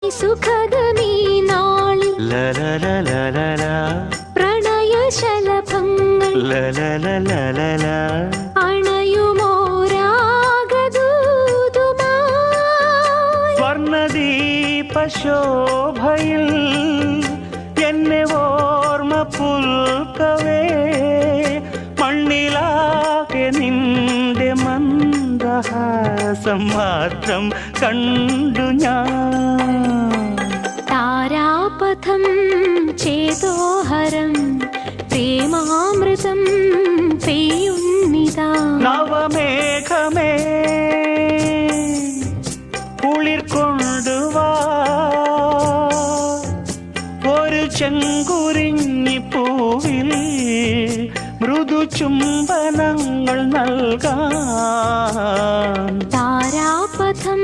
സുഖദമീ നാളിൽ പ്രണയശലഭങ്ങൾ അണയുമോരാഗദൂതുമായി സ്വർണദീപശോഭയിൽ എന്നെ ഓർമ്മ പുൽക്കവേ മണ്ണിലാകെ നിന്റെ മന്ദഹാസം മാത്രം കണ്ടു ഞാൻ. താരാപഥം ചേതോഹരം പ്രേമാമൃതം പെയ്യുന്നിതാ. നവമേഘമേ കുളിർ കൊണ്ടുവാ ഒരു ചെങ്കുരിഞ്ഞി പൂവിൽ മൃദു ചുംബനങ്ങൾ നൽകാൻ. താരാപഥം